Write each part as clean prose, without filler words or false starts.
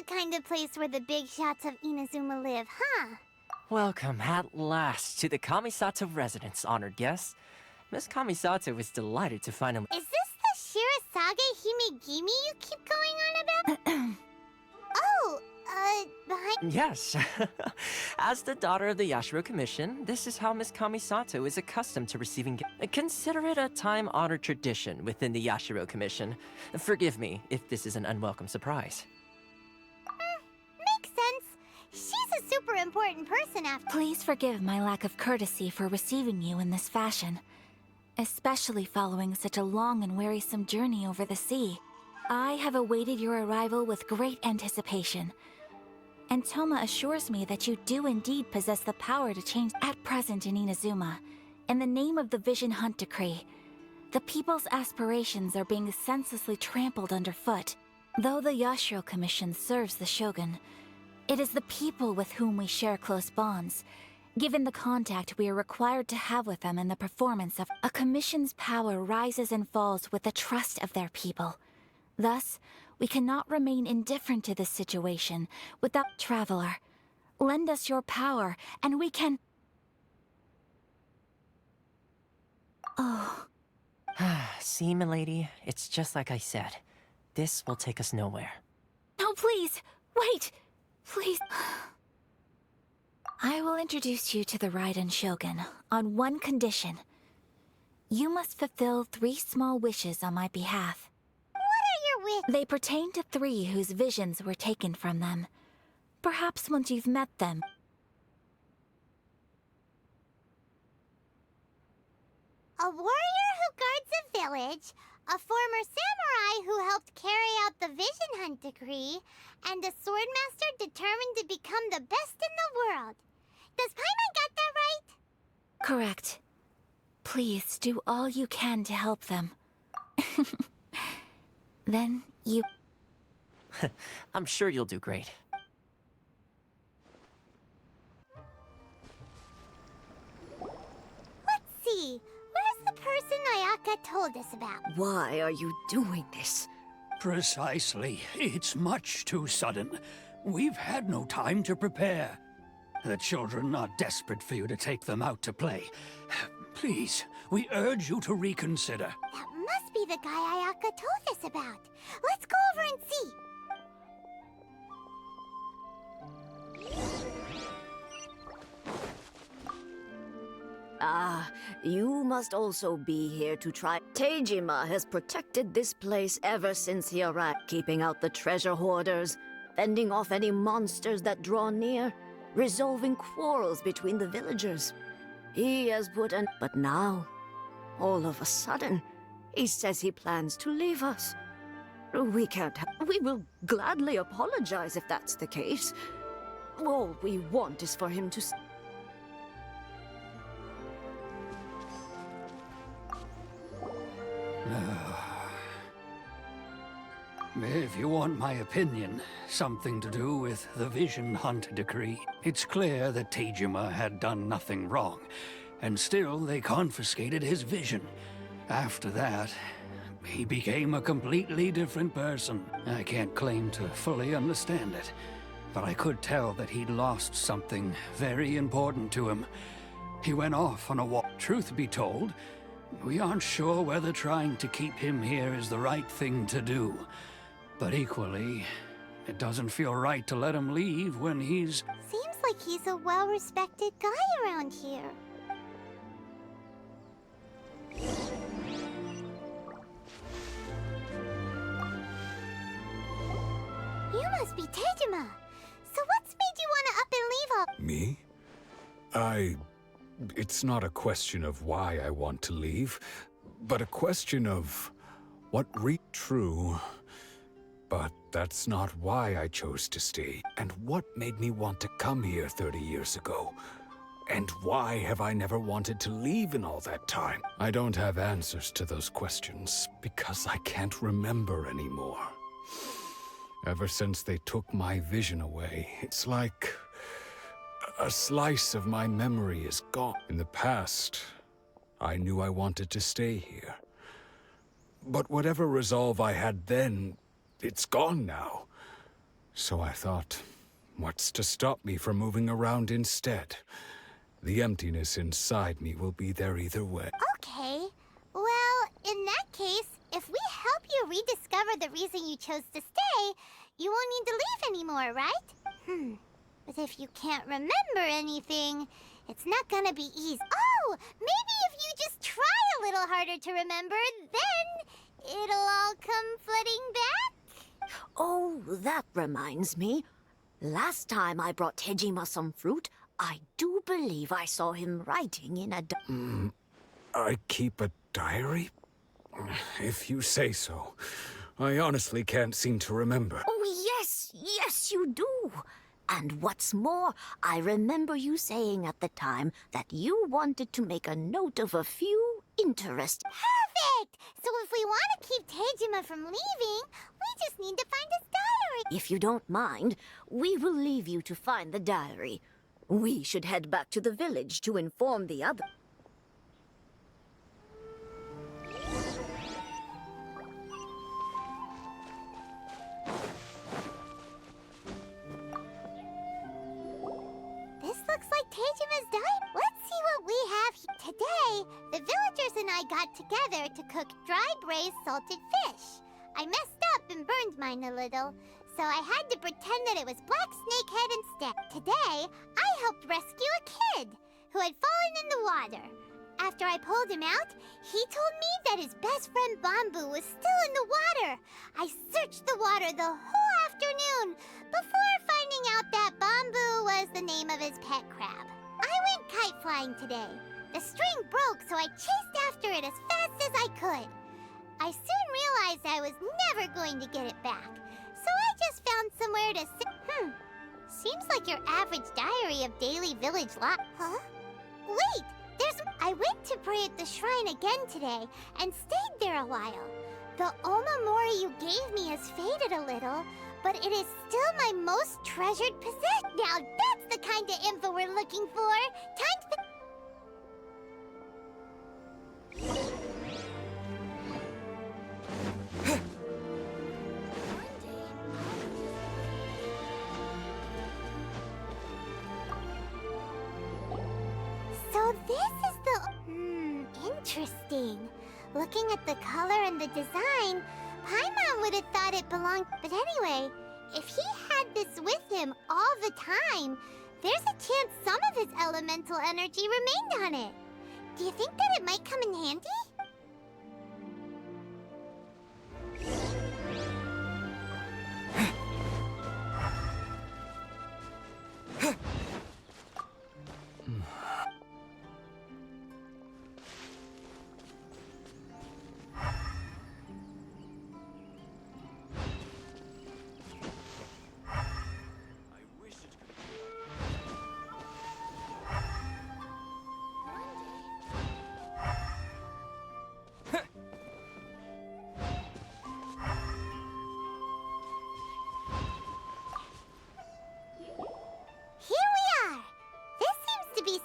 kind of place where the big shots of Inazuma live, huh? Welcome at last to the Kamisato residence, honored guests. Miss Kamisato is delighted to find him. Is this the Shirazage Himegimi you keep going on about? Oh, behind... Yes. As the daughter of the Yashiro Commission, this is how Miss Kamisato is accustomed to receiving Consider it a time-honored tradition within the Yashiro Commission. Forgive me if this is an unwelcome surprise. Makes sense. She's a super important person after... Please forgive my lack of courtesy for receiving you in this fashion, especially following such a long and wearisome journey over the sea. I have awaited your arrival with great anticipation, and Toma assures me that you do indeed possess the power to change at present in Inazuma. In the name of the Vision Hunt Decree, the people's aspirations are being senselessly trampled underfoot. Though the Yashiro Commission serves the Shogun, it is the people with whom we share close bonds. Given the contact we are required to have with them in the performance of a commission's power rises and falls with the trust of their people. Thus, we cannot remain indifferent to this situation without... Traveler, lend us your power, and we can... Oh... See, milady, it's just like I said. This will take us nowhere. No, please! Wait! Please... I will introduce you to the Raiden Shogun on one condition. You must fulfill 3 small wishes on my behalf. They pertain to 3 whose visions were taken from them. Perhaps once you've met them. A warrior who guards a village, a former samurai who helped carry out the Vision Hunt Decree, and a swordmaster determined to become the best in the world. Does Paimon got that right? Correct. Please do all you can to help them. Then you... I'm sure you'll do great. Let's see. Where's the person Ayaka told us about? Why are you doing this? Precisely. It's much too sudden. We've had no time to prepare. The children are desperate for you to take them out to play. Please, we urge you to reconsider. That must be the guy Ayaka told us about. Let's go over and see. Ah, you must also be here to try. Teijima has protected this place ever since he arrived, keeping out the treasure hoarders, fending off any monsters that draw near, resolving quarrels between the villagers. He has put an... But now, all of a sudden, he says he plans to leave us. We can't... We will gladly apologize if that's the case. All we want is for him to... If you want my opinion, something to do with the Vision Hunt Decree, it's clear that Teijima had done nothing wrong, and still they confiscated his vision. After that, he became a completely different person. I can't claim to fully understand it, but I could tell that he'd lost something very important to him. He went off on a walk. Truth be told, we aren't sure whether trying to keep him here is the right thing to do. But equally, it doesn't feel right to let him leave when he's... Seems like he's a well-respected guy around here. You must be Teijima. So what's made you want to up and leave all... Me? It's not a question of why I want to leave, but a question of what true. But that's not why I chose to stay. And what made me want to come here 30 years ago? And why have I never wanted to leave in all that time? I don't have answers to those questions, because I can't remember anymore. Ever since they took my vision away, it's like a slice of my memory is gone. In the past, I knew I wanted to stay here. But whatever resolve I had then, it's gone now. So I thought, what's to stop me from moving around instead? The emptiness inside me will be there either way. Okay. Well, in that case, if we help you rediscover the reason you chose to stay, you won't need to leave anymore, right? But if you can't remember anything, it's not gonna be easy. Oh, maybe if you just try a little harder to remember, then it'll all come flooding back. Oh, that reminds me. Last time I brought Tejima some fruit, I do believe I saw him writing in a I keep a diary? If you say so. I honestly can't seem to remember. Oh, yes, you do. And what's more, I remember you saying at the time that you wanted to make a note of a few interesting... Perfect! So if we want to keep Tejima from leaving, we just need to find his diary. If you don't mind, we will leave you to find the diary. We should head back to the village to inform the other... This looks like Tejima's diary. Let's see what we have here. Today, the villagers and I got together to cook dry braised salted fish. I messed up and burned mine a little, so I had to pretend that it was black snakehead instead. Today, I helped rescue a kid who had fallen in the water. After I pulled him out, he told me that his best friend Bamboo was still in the water. I searched the water the whole afternoon before finding out that Bamboo was the name of his pet crab. I went kite flying today. The string broke, so I chased after it as fast as I could. I soon realized I was never going to get it back, so I just found somewhere to sit. Seems like your average diary of daily village life. Huh? Wait! I went to pray at the shrine again today and stayed there a while. The Omamori you gave me has faded a little, but it is still my most treasured possession. Now that's the kind of info we're looking for. Time to... So this is the... interesting. Looking at the color and the design, Paimon would have thought it belonged... But anyway, if he had this with him all the time, there's a chance some of his elemental energy remained on it. Do you think that it might come in handy?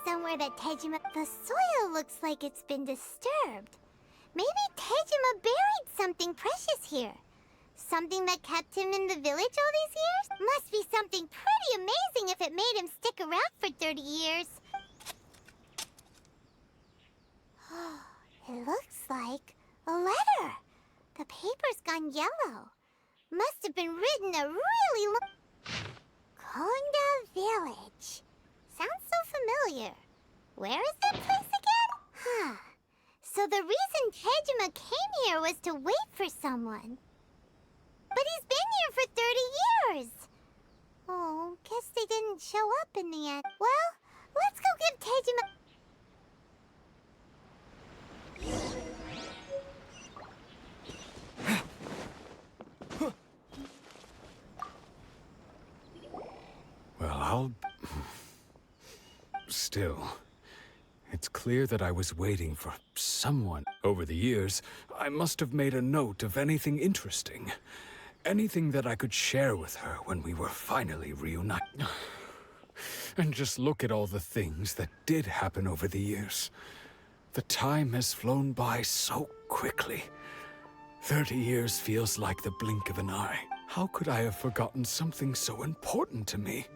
Somewhere that Tejima... The soil looks like it's been disturbed. Maybe Tejima buried something precious here. Something that kept him in the village all these years? Must be something pretty amazing if it made him stick around for 30 years. It looks like a letter. The paper's gone yellow. Must have been written a really long... Konda Village. Sounds so familiar. Where is that place again? So the reason Tejima came here was to wait for someone. But he's been here for 30 years. Oh, guess they didn't show up in the end. Well, let's go give Tejima... Well, I'll... Still, it's clear that I was waiting for someone. Over the years, I must have made a note of anything interesting. Anything that I could share with her when we were finally reunited. And just look at all the things that did happen over the years. The time has flown by so quickly. 30 years feels like the blink of an eye. How could I have forgotten something so important to me?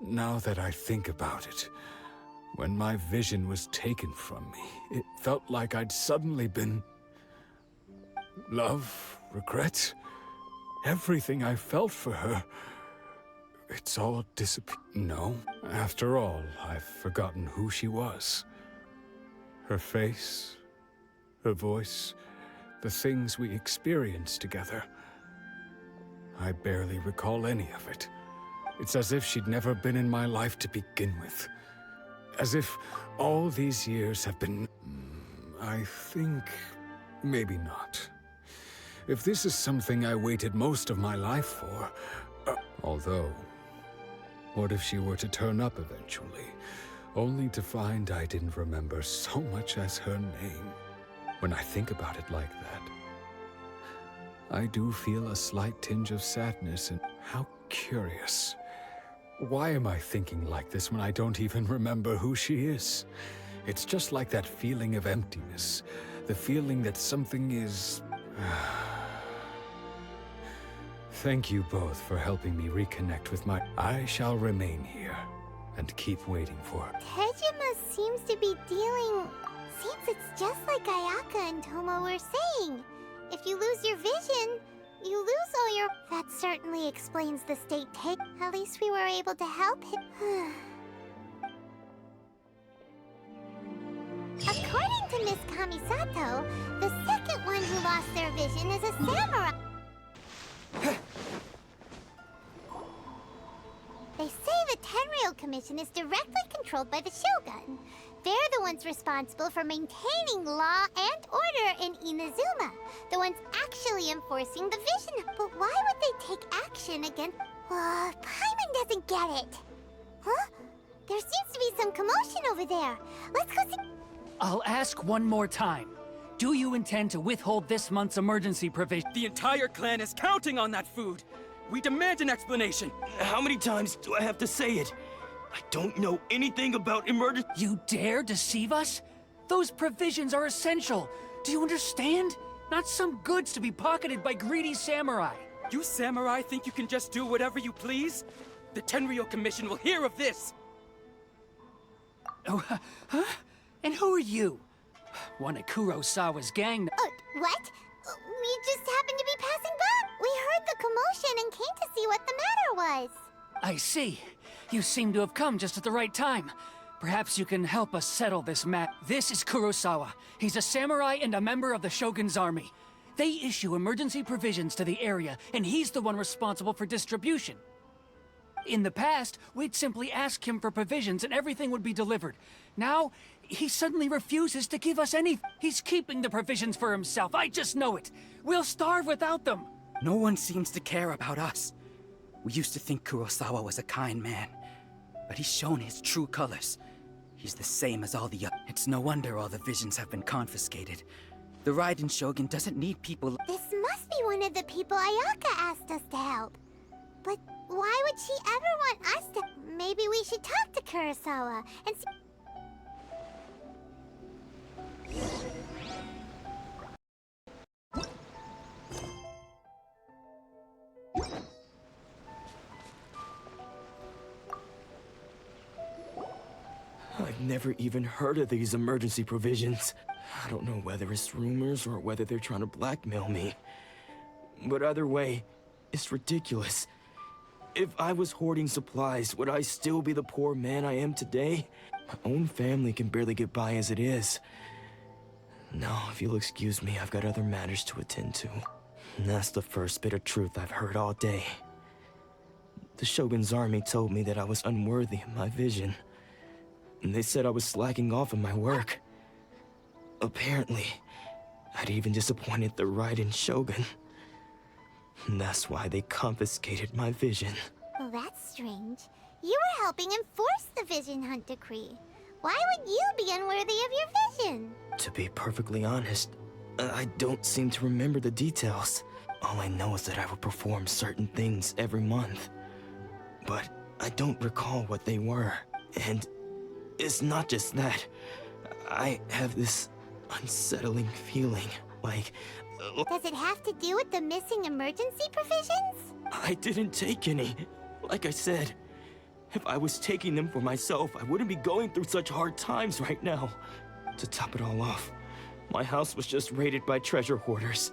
Now that I think about it, when my vision was taken from me, it felt like I'd suddenly been... love, regret, everything I felt for her. It's all disappeared. No, after all, I've forgotten who she was. Her face, her voice, the things we experienced together. I barely recall any of it. It's as if she'd never been in my life to begin with. As if all these years have been... I think... maybe not. If this is something I waited most of my life for... although... what if she were to turn up eventually, only to find I didn't remember so much as her name? When I think about it like that, I do feel a slight tinge of sadness, and how curious. Why am I thinking like this when I don't even remember who she is? It's just like that feeling of emptiness, the feeling that something is... Thank you both for helping me reconnect with my... I shall remain here and keep waiting for her. Tejima seems to be dealing... Seems it's just like Ayaka and Tomo were saying. If you lose your vision, you lose all your... That certainly explains the state At least we were able to help him. According to Miss Kamisato, the second one who lost their vision is a samurai. They say the Tenryou Commission is directly controlled by the Shogun. They're the ones responsible for maintaining law and order in Inazuma. The ones actually enforcing the vision. But why would they take action against... Paimon doesn't get it. Huh? There seems to be some commotion over there. Let's go see... I'll ask one more time. Do you intend to withhold this month's emergency provision? The entire clan is counting on that food! We demand an explanation! How many times do I have to say it? I don't know anything about emergency... You dare deceive us? Those provisions are essential. Do you understand? Not some goods to be pocketed by greedy samurai. You samurai think you can just do whatever you please? The Tenryou Commission will hear of this! Oh, huh? And who are you? One of Kurosawa's gang... What? We just happened to be passing by. We heard the commotion and came to see what the matter was. I see. You seem to have come just at the right time. Perhaps you can help us settle this matter. This is Kurosawa. He's a samurai and a member of the Shogun's army. They issue emergency provisions to the area, and he's the one responsible for distribution. In the past, we'd simply ask him for provisions and everything would be delivered. Now, he suddenly refuses to give us anything. He's keeping the provisions for himself. I just know it. We'll starve without them. No one seems to care about us. We used to think Kurosawa was a kind man, but he's shown his true colors. He's the same as all the others. It's no wonder all the visions have been confiscated. The Raiden Shogun doesn't need people. This must be one of the people Ayaka asked us to help. But why would she ever want us to... Maybe we should talk to Kurosawa and see... I've never even heard of these emergency provisions. I don't know whether it's rumors or whether they're trying to blackmail me. But either way, it's ridiculous. If I was hoarding supplies, would I still be the poor man I am today? My own family can barely get by as it is. Now, if you'll excuse me, I've got other matters to attend to. And that's the first bit of truth I've heard all day. The Shogun's army told me that I was unworthy of my vision. And they said I was slacking off in my work. Apparently, I'd even disappointed the Raiden Shogun. And that's why they confiscated my vision. Well, that's strange. You were helping enforce the Vision Hunt Decree. Why would you be unworthy of your vision? To be perfectly honest, I don't seem to remember the details. All I know is that I would perform certain things every month. But I don't recall what they were. And it's not just that. I have this unsettling feeling, like... Does it have to do with the missing emergency provisions? I didn't take any. Like I said, if I was taking them for myself, I wouldn't be going through such hard times right now. To top it all off, my house was just raided by treasure hoarders,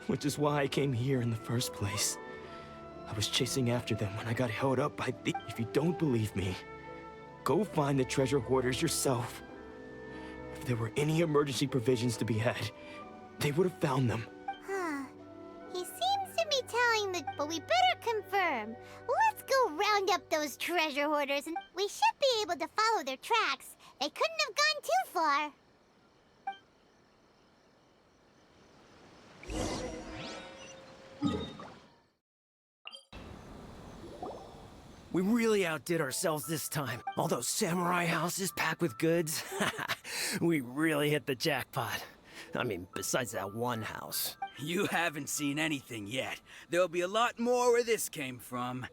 which is why I came here in the first place. I was chasing after them when I got held up by the... If you don't believe me, go find the treasure hoarders yourself. If there were any emergency provisions to be had, they would have found them. Huh. He seems to be telling the... But we better confirm. Let's go round up those treasure hoarders and we should be able to follow their tracks. They couldn't have gone too far. We really outdid ourselves this time. All those samurai houses packed with goods. We really hit the jackpot. I mean, besides that one house. You haven't seen anything yet. There'll be a lot more where this came from.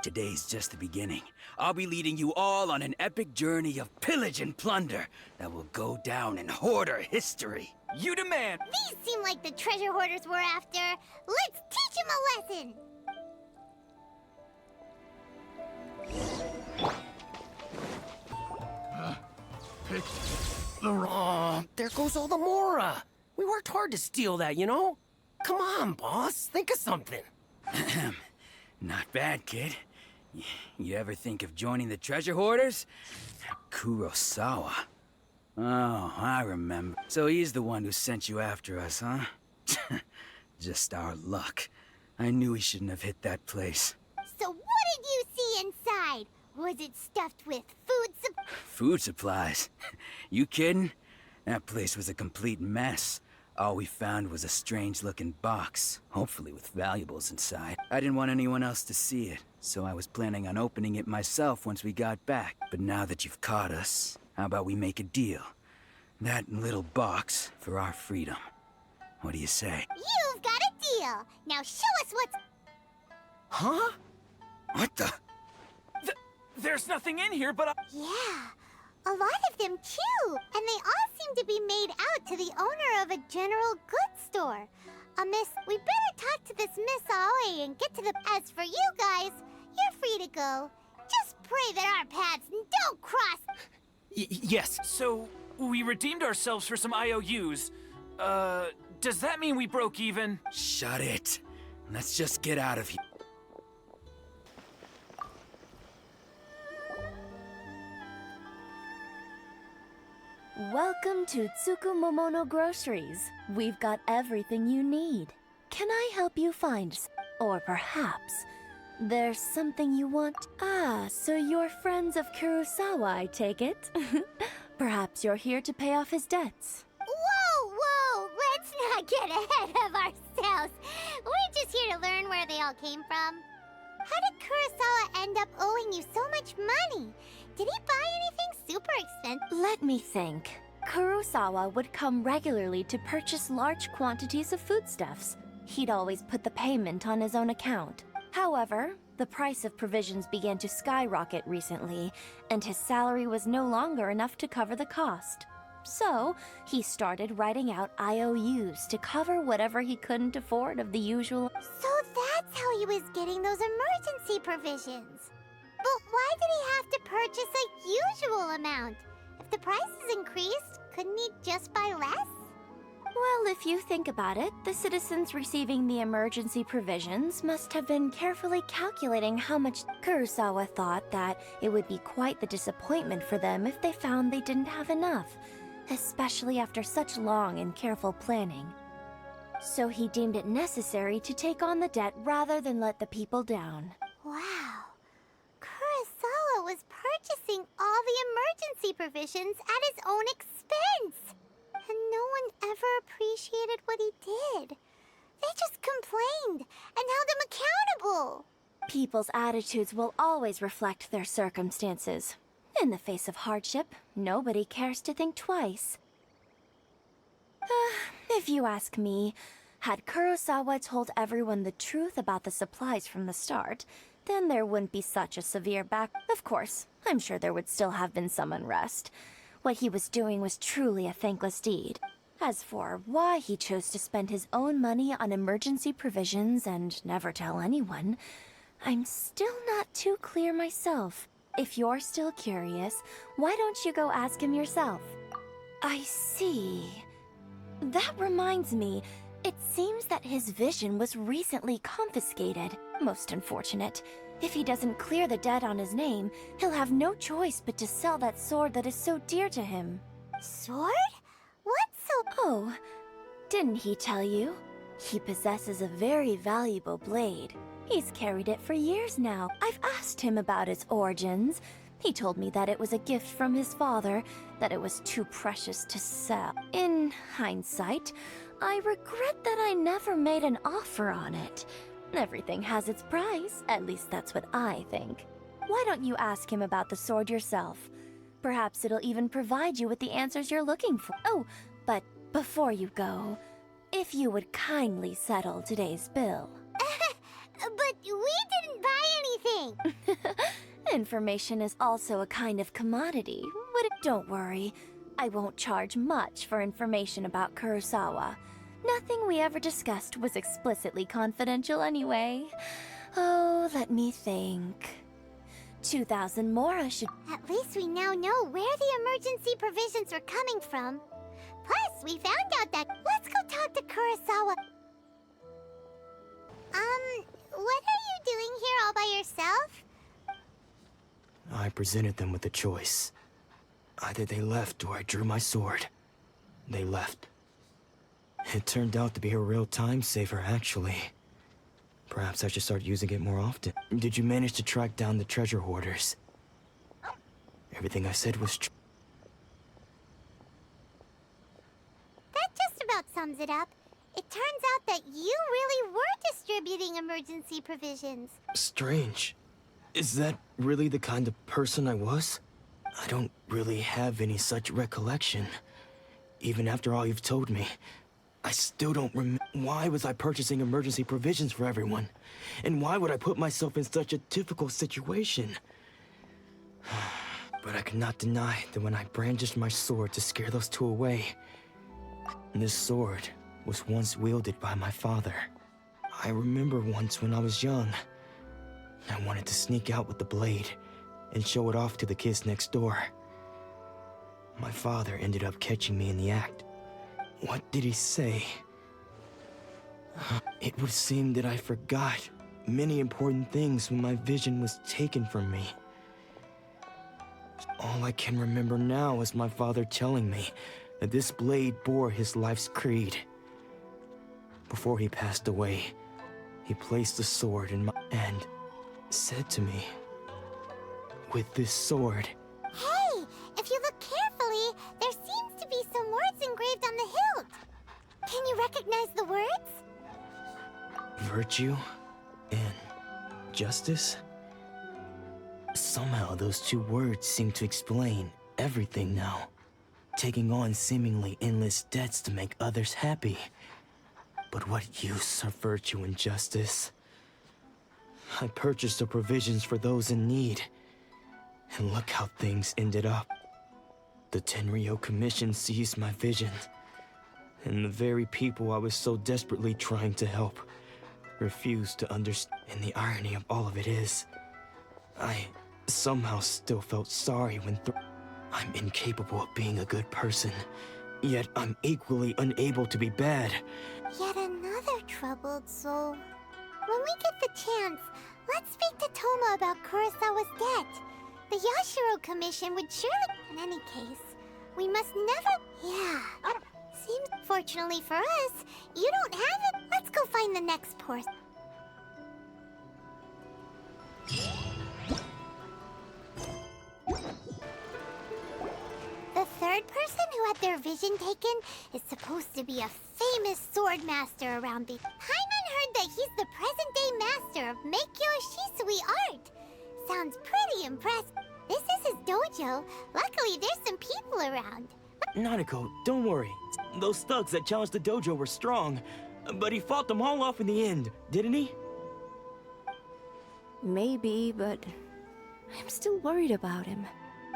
Today's just the beginning. I'll be leading you all on an epic journey of pillage and plunder that will go down in hoarder history. You demand! These seem like the treasure hoarders we're after. Let's teach them a lesson! There goes all the Mora. We worked hard to steal that, you know? Come on, boss. Think of something. Not bad, kid. You ever think of joining the treasure hoarders? Kurosawa. Oh, I remember. So he's the one who sent you after us, huh? Just our luck. I knew he shouldn't have hit that place. So what did you see inside? Was it stuffed with Food supplies? You kidding? That place was a complete mess. All we found was a strange-looking box, hopefully with valuables inside. I didn't want anyone else to see it, so I was planning on opening it myself once we got back. But now that you've caught us, how about we make a deal? That little box for our freedom. What do you say? You've got a deal! Now show us what's... Huh? What the? There's nothing in here, but Yeah, a lot of them too! And they all seem to be made out to the owner of a general goods store. We better talk to this Miss Aoi and get to the... As for you guys, you're free to go. Just pray that our paths don't cross... Yes. So, we redeemed ourselves for some IOUs. Does that mean we broke even? Shut it. Let's just get out of here. Welcome to Tsukumomono Groceries. We've got everything you need. Can I help you find or perhaps there's something you want? Ah, so you're friends of Kurosawa, I take it? Perhaps you're here to pay off his debts. Whoa! Let's not get ahead of ourselves. We're just here to learn where they all came from. How did Kurosawa end up owing you so much money? Did he buy anything super expensive? Let me think. Kurosawa would come regularly to purchase large quantities of foodstuffs. He'd always put the payment on his own account. However, the price of provisions began to skyrocket recently, and his salary was no longer enough to cover the cost. So, he started writing out IOUs to cover whatever he couldn't afford of the usual... So that's how he was getting those emergency provisions. But why did he have to purchase a usual amount? If the prices increased, couldn't he just buy less? Well, if you think about it, the citizens receiving the emergency provisions must have been carefully calculating how much... Kurosawa thought that it would be quite the disappointment for them if they found they didn't have enough, especially after such long and careful planning. So he deemed it necessary to take on the debt rather than let the people down. Wow. Kurosawa was purchasing all the emergency provisions at his own expense. And no one ever appreciated what he did. They just complained and held him accountable. People's attitudes will always reflect their circumstances. In the face of hardship, nobody cares to think twice. If you ask me, had Kurosawa told everyone the truth about the supplies from the start, then there wouldn't be such a severe Of course, I'm sure there would still have been some unrest. What he was doing was truly a thankless deed. As for why he chose to spend his own money on emergency provisions and never tell anyone, I'm still not too clear myself. If you're still curious, why don't you go ask him yourself? I see. That reminds me, it seems that his vision was recently confiscated. Most unfortunate. If he doesn't clear the debt on his name, he'll have no choice but to sell that sword that is so dear to him. Sword? What's so... Oh, didn't he tell you? He possesses a very valuable blade. He's carried it for years now. I've asked him about its origins. He told me that it was a gift from his father, that it was too precious to sell. In hindsight, I regret that I never made an offer on it. Everything has its price, at least that's what I think. Why don't you ask him about the sword yourself? Perhaps it'll even provide you with the answers you're looking for. Oh, but before you go, if you would kindly settle today's bill. But we didn't buy anything! Information is also a kind of commodity, but don't worry. I won't charge much for information about Kurosawa. Nothing we ever discussed was explicitly confidential anyway. Oh, let me think. 2,000 mora should... At least we now know where the emergency provisions were coming from. Plus, we found out that... Let's go talk to Kurosawa. What are you doing here all by yourself? I presented them with a choice. Either they left or I drew my sword. They left. It turned out to be a real time saver, actually. Perhaps I should start using it more often. Did you manage to track down the treasure hoarders? Everything I said was true. That just about sums it up. It turns out that you really were distributing emergency provisions. Strange. Is that really the kind of person I was? I don't really have any such recollection. Even after all you've told me, I still don't remember. Why was I purchasing emergency provisions for everyone? And why would I put myself in such a difficult situation? But I cannot deny that when I brandished my sword to scare those two away, this sword was once wielded by my father. I remember once when I was young, I wanted to sneak out with the blade and show it off to the kids next door. My father ended up catching me in the act. What did he say? It would seem that I forgot many important things when my vision was taken from me. All I can remember now is my father telling me that this blade bore his life's creed. Before he passed away, he placed the sword in my hand, said to me, "With this sword..." Hey, if you look carefully, there seems to be some words engraved on the hilt. Can you recognize the words? Virtue and justice? Somehow those two words seem to explain everything now. Taking on seemingly endless debts to make others happy. But what use are virtue and justice? I purchased the provisions for those in need. And look how things ended up. The Tenryou Commission seized my vision. And the very people I was so desperately trying to help refused to understand. And the irony of all of it is, I somehow still felt sorry when I'm incapable of being a good person, yet I'm equally unable to be bad. Yet another troubled soul. When we get the chance, let's speak to Toma about Kurosawa's debt. The Yashiro Commission would surely... In any case, we must never... Yeah. Seems... Fortunately for us, you don't have it. Let's go find the next person. The third person who had their vision taken is supposed to be a famous sword master around the... Paimon heard that he's the present-day master of Meikyo Shisui art. Sounds pretty impressive. This is his dojo. Luckily, there's some people around. Nanako, don't worry. Those thugs that challenged the dojo were strong, but he fought them all off in the end, didn't he? Maybe, but I'm still worried about him.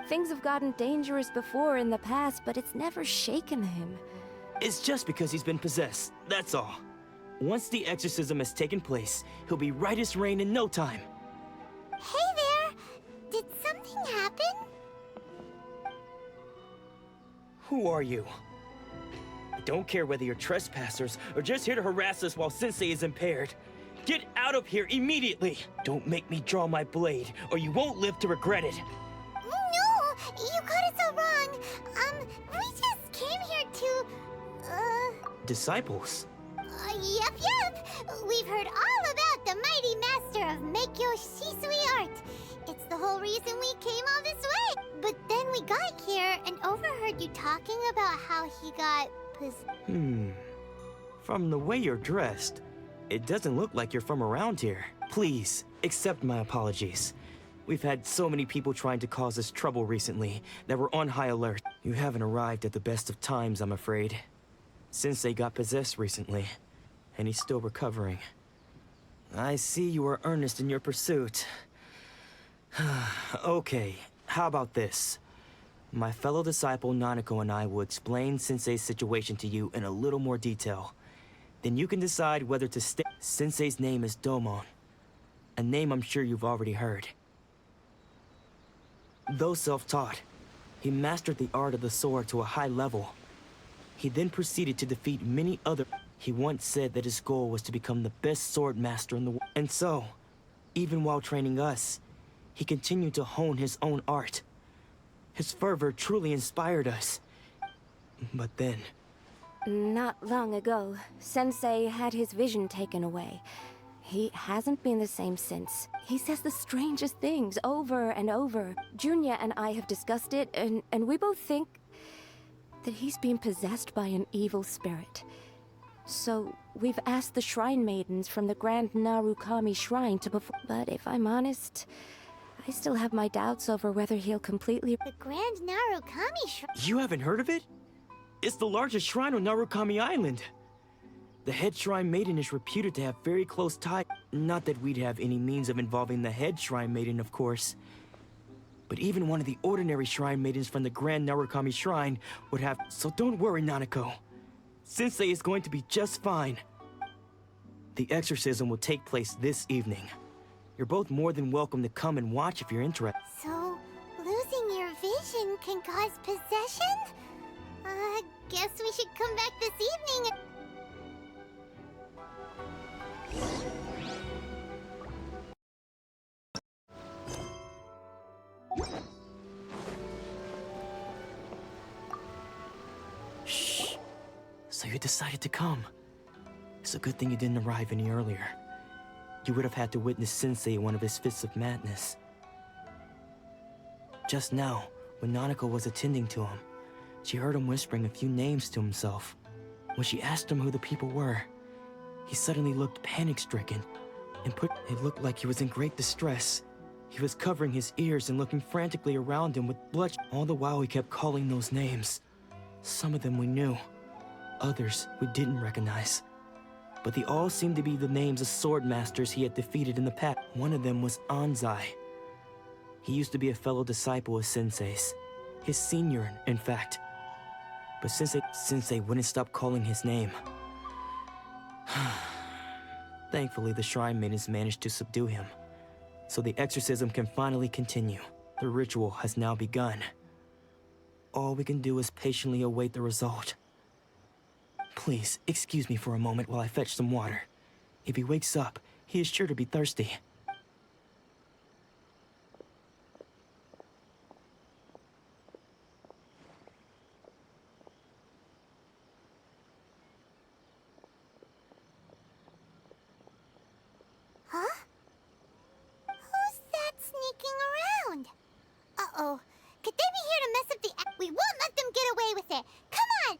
Things have gotten dangerous before in the past, but it's never shaken him. It's just because he's been possessed, that's all. Once the exorcism has taken place, he'll be right as rain in no time. Hey there! Did something happen? Who are you? I don't care whether you're trespassers or just here to harass us while Sensei is impaired. Get out of here immediately! Don't make me draw my blade, or you won't live to regret it. No! You got it so wrong! We just came here to... Disciples? Yep! We've heard all about the mighty master of Meikyo Shisui art. It's the whole reason we came all this way. But then we got here and overheard you talking about how he got From the way you're dressed, it doesn't look like you're from around here. Please, accept my apologies. We've had so many people trying to cause us trouble recently that we're on high alert. You haven't arrived at the best of times, I'm afraid. Sensei got possessed recently, and he's still recovering. I see you are earnest in your pursuit. Okay, how about this? My fellow disciple Nanako and I will explain Sensei's situation to you in a little more detail. Then you can decide whether to stay. Sensei's name is Domon, a name I'm sure you've already heard. Though self-taught, he mastered the art of the sword to a high level. He then proceeded to defeat many other. He once said that his goal was to become the best sword master in the world. And so, even while training us, he continued to hone his own art. His fervor truly inspired us. But then... Not long ago, Sensei had his vision taken away. He hasn't been the same since. He says the strangest things over and over. Junya and I have discussed it, and we both think that he's been possessed by an evil spirit. So, we've asked the shrine maidens from the Grand Narukami Shrine to perform. But if I'm honest, I still have my doubts over whether he'll completely... The Grand Narukami Shrine? You haven't heard of it? It's the largest shrine on Narukami Island. The head shrine maiden is reputed to have very close ties. Not that we'd have any means of involving the head shrine maiden, of course. But even one of the ordinary shrine maidens from the Grand Narukami Shrine would have... So don't worry, Nanako. Sensei is going to be just fine. The exorcism will take place this evening. You're both more than welcome to come and watch if you're interested. So, losing your vision can cause possession? Guess we should come back this evening. Shh. So you decided to come. It's a good thing you didn't arrive any earlier. You would have had to witness Sensei in one of his fits of madness. Just now, when Nanako was attending to him, she heard him whispering a few names to himself. When she asked him who the people were, he suddenly looked panic-stricken and it looked like he was in great distress. He was covering his ears and looking frantically around him with blood. All the while he kept calling those names. Some of them we knew, others we didn't recognize. But they all seemed to be the names of sword masters he had defeated in the past. One of them was Anzai. He used to be a fellow disciple of Sensei's. His senior, in fact. But Sensei wouldn't stop calling his name. Thankfully, the shrine maidens managed to subdue him. So the exorcism can finally continue. The ritual has now begun. All we can do is patiently await the result. Please, excuse me for a moment while I fetch some water. If he wakes up, he is sure to be thirsty. Huh? Who's that sneaking around? Uh-oh. Could they be here to mess up the... We won't let them get away with it. Come on!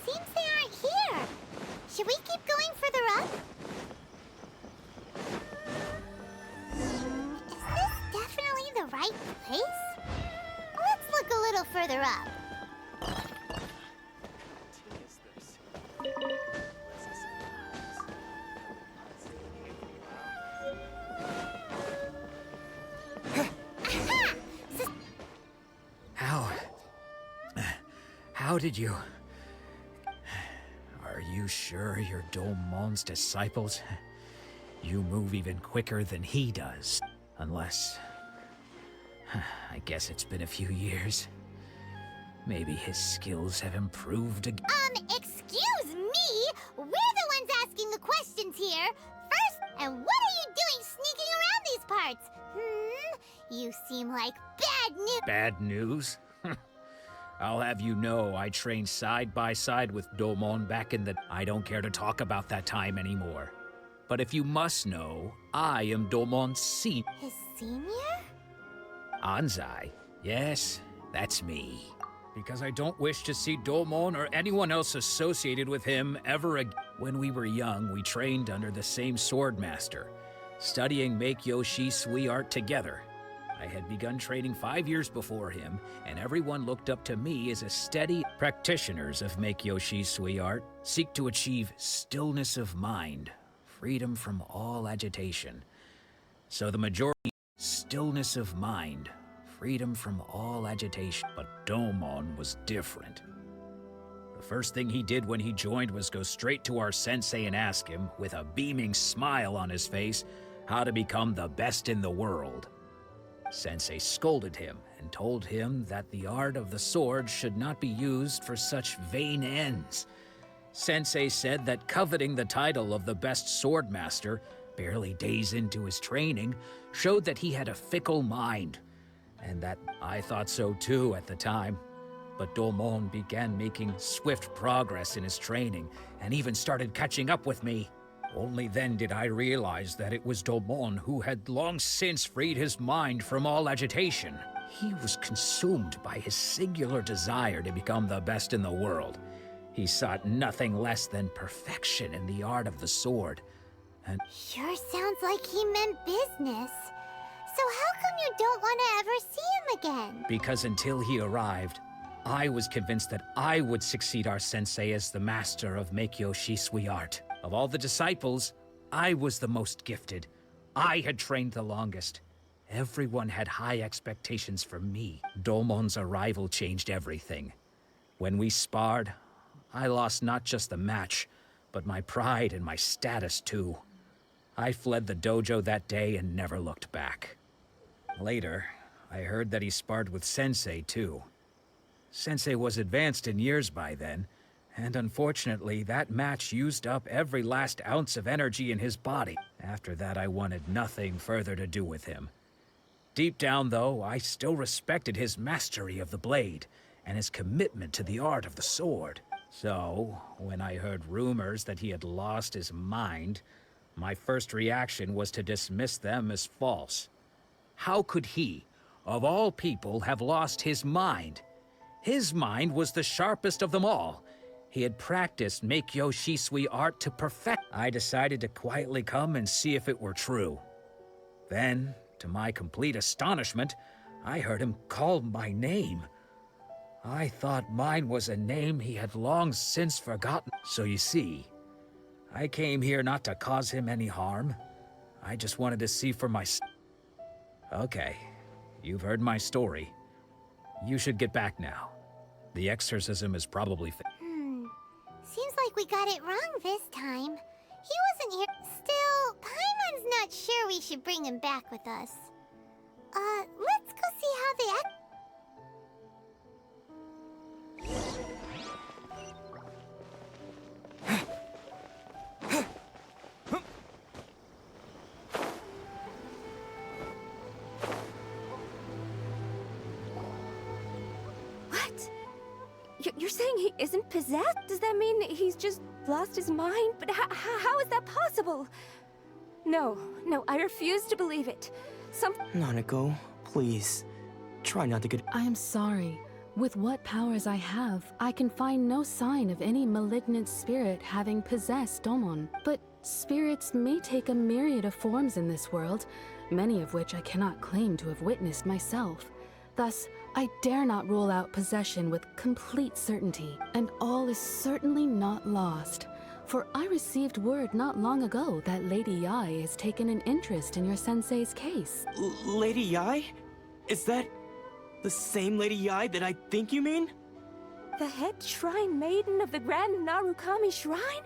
Seems they aren't here. Should we keep going further up? Is this definitely the right place? Let's look a little further up. How did you... Are you sure you're Domon's disciples? You move even quicker than he does. Unless... I guess it's been a few years. Maybe his skills have improved again. Excuse me? We're the ones asking the questions here. First, and what are you doing sneaking around these parts? You seem like bad news. Bad news? I'll have you know I trained side by side with Domon back in the... I don't care to talk about that time anymore. But if you must know, I am Domon's senior. His senior? Anzai. Yes, that's me. Because I don't wish to see Domon or anyone else associated with him ever again. When we were young, we trained under the same swordmaster, studying Make-Yoshi Sui art together. I had begun training 5 years before him, and everyone looked up to me as a steady... Practitioners of Make-Yoshi Sui art seek to achieve stillness of mind, freedom from all agitation. So the majority... Stillness of mind, freedom from all agitation. But Domon was different. The first thing he did when he joined was go straight to our sensei and ask him, with a beaming smile on his face, how to become the best in the world. Sensei scolded him and told him that the art of the sword should not be used for such vain ends. Sensei said that coveting the title of the best swordmaster, barely days into his training, showed that he had a fickle mind. And that I thought so too at the time. But Domon began making swift progress in his training, and even started catching up with me. Only then did I realize that it was Domon who had long since freed his mind from all agitation. He was consumed by his singular desire to become the best in the world. He sought nothing less than perfection in the art of the sword. And Sure sounds like he meant business. So how come you don't want to ever see him again? because until he arrived, I was convinced that I would succeed our sensei as the master of Make-Yoshi Sui art. Of all the disciples, I was the most gifted. I had trained the longest. Everyone had high expectations for me. Domon's arrival changed everything. When we sparred, I lost not just the match, but my pride and my status too. I fled the dojo that day and never looked back. Later, I heard that he sparred with Sensei too. Sensei was advanced in years by then, and unfortunately, that match used up every last ounce of energy in his body. After that, I wanted nothing further to do with him. Deep down, though, I still respected his mastery of the blade, and his commitment to the art of the sword. So, when I heard rumors that he had lost his mind, my first reaction was to dismiss them as false. How could he, of all people, have lost his mind? His mind was the sharpest of them all. He had practiced Make-Yoshi Sui art to perfect. I decided to quietly come and see if it were true. Then, to my complete astonishment, I heard him call my name. I thought mine was a name he had long since forgotten. So you see, I came here not to cause him any harm. I just wanted to see for myself. Okay, you've heard my story. You should get back now. The exorcism is probably Seems like we got it wrong this time. He wasn't here. Still, Paimon's not sure we should bring him back with us. Let's go see how they act. You're saying he isn't possessed? Does that mean he's just lost his mind? But how is that possible? No, I refuse to believe it. Nanako, please. Try not to get... I am sorry. With what powers I have, I can find no sign of any malignant spirit having possessed Domon. But spirits may take a myriad of forms in this world, many of which I cannot claim to have witnessed myself. Thus, I dare not rule out possession with complete certainty, and all is certainly not lost. For I received word not long ago that Lady Yai has taken an interest in your sensei's case. Lady Yai? Is that the same Lady Yai that I think you mean? The head shrine maiden of the Grand Narukami Shrine?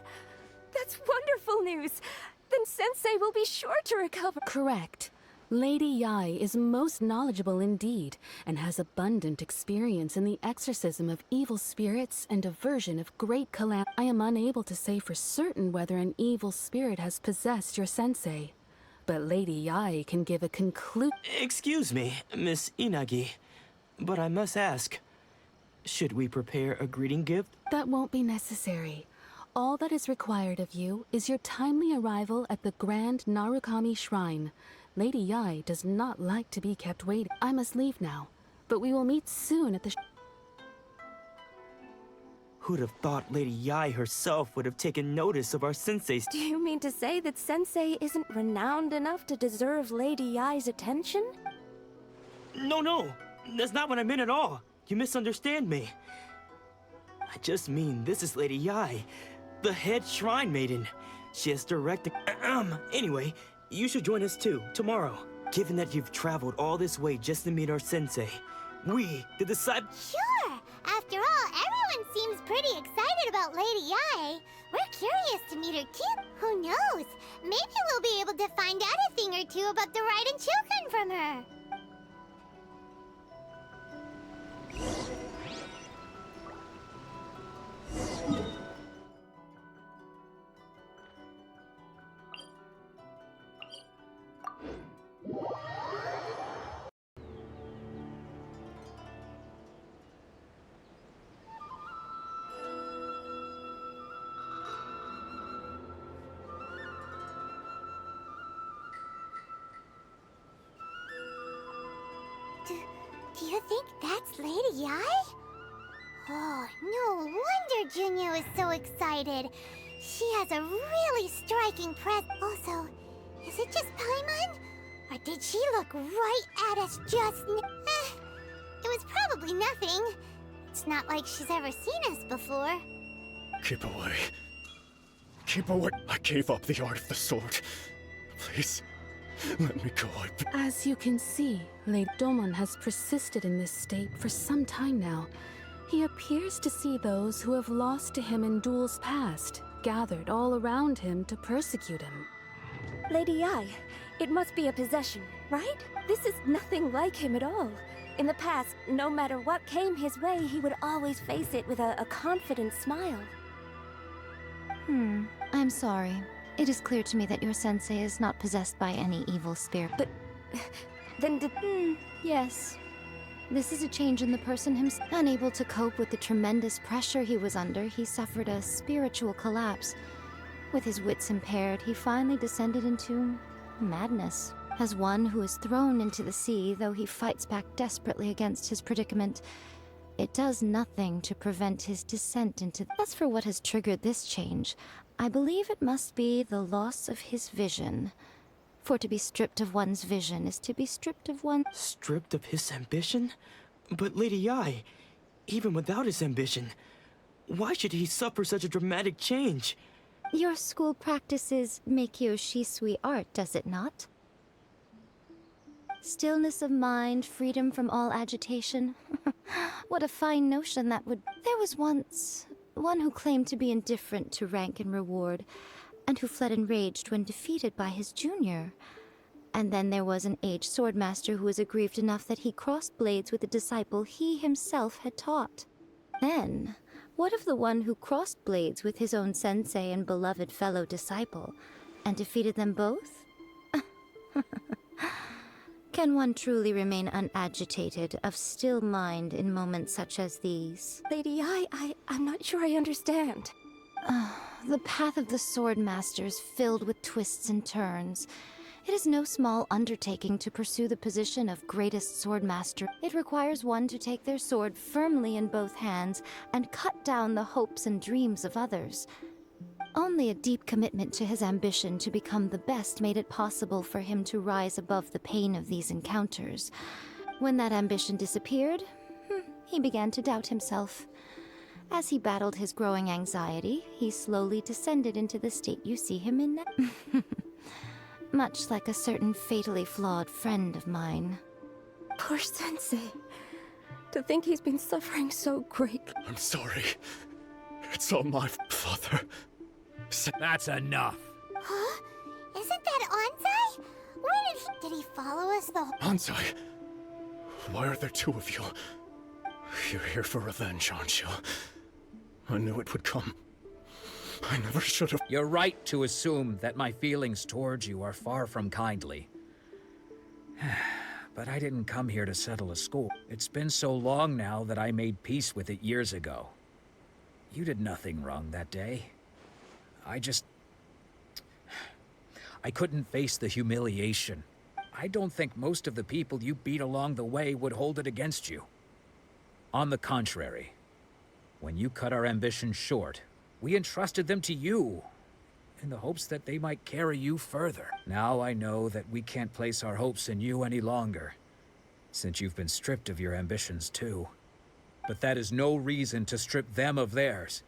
That's wonderful news! Then Sensei will be sure to recover. Correct. Lady Yai is most knowledgeable indeed, and has abundant experience in the exorcism of evil spirits and aversion of great calamity. I am unable to say for certain whether an evil spirit has possessed your sensei, but Lady Yai can give a Excuse me, Miss Inagi, but I must ask, should we prepare a greeting gift? That won't be necessary. All that is required of you is your timely arrival at the Grand Narukami Shrine. Lady Yai does not like to be kept waiting. I must leave now, but we will meet soon at the Who'd have thought Lady Yai herself would have taken notice of our sensei's... Do you mean to say that Sensei isn't renowned enough to deserve Lady Yai's attention? No, that's not what I meant at all. You misunderstand me. I just mean this is Lady Yai, the head shrine maiden. She has directed... Anyway, you should join us too, tomorrow. Given that you've traveled all this way just to meet our sensei, we, the disciples... Sure! After all, everyone seems pretty excited about Lady Yai. We're curious to meet her too. Who knows? Maybe we'll be able to find out a thing or two about the Raiden children from her. Do you think that's Lady Yai? Oh, no wonder Junyo is so excited. She has a really striking presence. Also, is it just Paimon? Or did she look right at us just it was probably nothing. It's not like she's ever seen us before. Keep away. Keep away. I gave up the art of the sword. Please, let me go. As you can see, Lady Domon has persisted in this state for some time now. He appears to see those who have lost to him in duels past, gathered all around him to persecute him. Lady Yai, it must be a possession, right? This is nothing like him at all. In the past, no matter what came his way, he would always face it with a confident smile. I'm sorry. It is clear to me that your sensei is not possessed by any evil spirit. But then yes. This is a change in the person himself. Unable to cope with the tremendous pressure he was under, he suffered a spiritual collapse. With his wits impaired, he finally descended into madness. As one who is thrown into the sea, though he fights back desperately against his predicament, it does nothing to prevent his descent into... As for what has triggered this change, I believe it must be the loss of his vision. For to be stripped of one's vision is to be stripped of one... Stripped of his ambition? But Lady Yai, even without his ambition, why should he suffer such a dramatic change? Your school practices Meikyo Shisui art, does it not? Stillness of mind, freedom from all agitation. What a fine notion that would... There was once one who claimed to be indifferent to rank and reward, and who fled enraged when defeated by his junior. And then there was an aged swordmaster who was aggrieved enough that he crossed blades with a disciple he himself had taught. Then, what of the one who crossed blades with his own sensei and beloved fellow disciple, and defeated them both? Can one truly remain unagitated, of still mind in moments such as these? Lady Yai, I'm not sure I understand. The path of the swordmaster is filled with twists and turns. It is no small undertaking to pursue the position of greatest swordmaster. It requires one to take their sword firmly in both hands and cut down the hopes and dreams of others. Only a deep commitment to his ambition to become the best made it possible for him to rise above the pain of these encounters. When that ambition disappeared, he began to doubt himself. As he battled his growing anxiety, he slowly descended into the state you see him in now. Much like a certain fatally flawed friend of mine. Poor Sensei. To think he's been suffering so greatly. I'm sorry. It's all my father. That's enough. Huh? Isn't that Anzai? Where did he follow us the whole— Anzai, why are there two of you? You're here for revenge, aren't you? I knew it would come. I never should have. You're right to assume that my feelings towards you are far from kindly. But I didn't come here to settle a score. It's been so long now that I made peace with it years ago. You did nothing wrong that day. I couldn't face the humiliation. I don't think most of the people you beat along the way would hold it against you. On the contrary, when you cut our ambitions short, we entrusted them to you, in the hopes that they might carry you further. Now I know that we can't place our hopes in you any longer, since you've been stripped of your ambitions too. But that is no reason to strip them of theirs.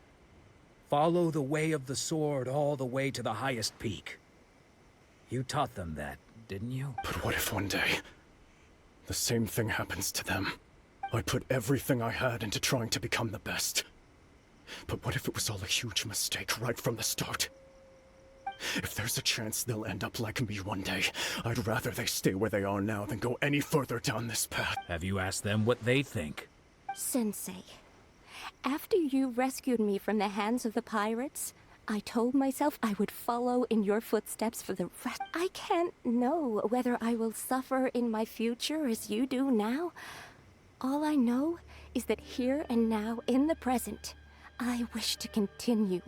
Follow the way of the sword all the way to the highest peak. You taught them that, didn't you? But what if one day, the same thing happens to them? I put everything I had into trying to become the best. But what if it was all a huge mistake right from the start? If there's a chance they'll end up like me one day, I'd rather they stay where they are now than go any further down this path. Have you asked them what they think? Sensei, after you rescued me from the hands of the pirates, I told myself I would follow in your footsteps for the rest. I can't know whether I will suffer in my future as you do now. All I know is that here and now, in the present, I wish to continue.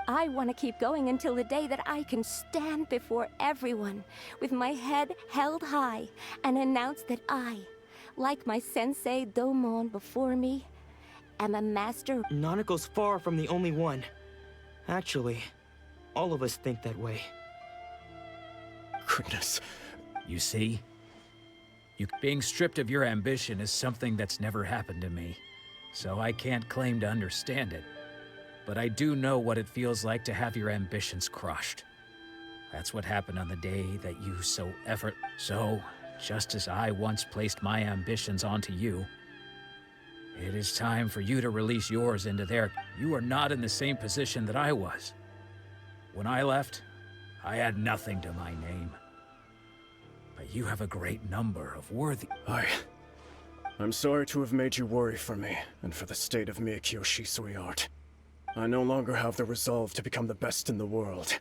I want to keep going until the day that I can stand before everyone with my head held high and announce that I, like my sensei Domon before me, am a master. Nanako's far from the only one. Actually, all of us think that way. Goodness. You see? Being stripped of your ambition is something that's never happened to me, so I can't claim to understand it. But I do know what it feels like to have your ambitions crushed. That's what happened on the day that you So, just as I once placed my ambitions onto you, it is time for you to release yours into their... You are not in the same position that I was. When I left, I had nothing to my name. But you have a great number of worthy... I'm sorry to have made you worry for me, and for the state of Miyakyo Shisui art. I no longer have the resolve to become the best in the world.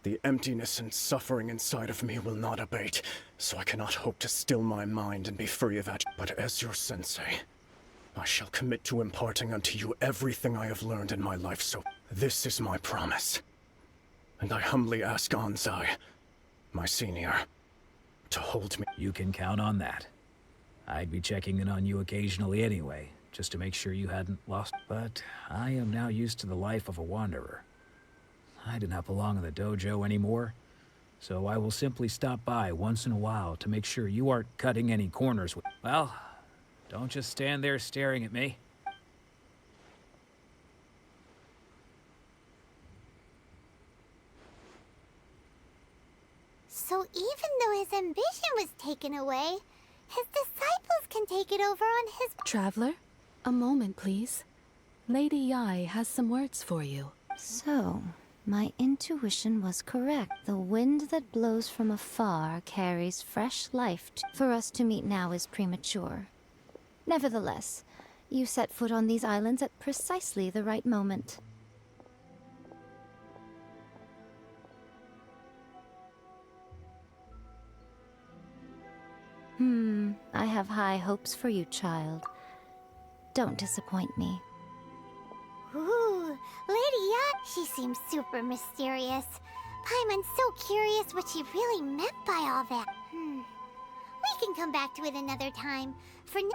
The emptiness and suffering inside of me will not abate, so I cannot hope to still my mind and be free of it. But as your sensei, I shall commit to imparting unto you everything I have learned in my life, so this is my promise. And I humbly ask Anzai, my senior, to hold me. You can count on that. I'd be checking in on you occasionally anyway, just to make sure you hadn't lost. But I am now used to the life of a wanderer. I do not belong in the dojo anymore, so I will simply stop by once in a while to make sure you aren't cutting any corners with... Well, don't just stand there staring at me. So even though his ambition was taken away, his disciples can take it over on his... Traveler, a moment, please. Lady Yai has some words for you. So, my intuition was correct. The wind that blows from afar carries fresh life. For us to meet now is premature. Nevertheless, you set foot on these islands at precisely the right moment. I have high hopes for you, child. Don't disappoint me. Ooh, Lady Yacht, she seems super mysterious. Paimon's so curious what she really meant by all that. We can come back to it another time. For now...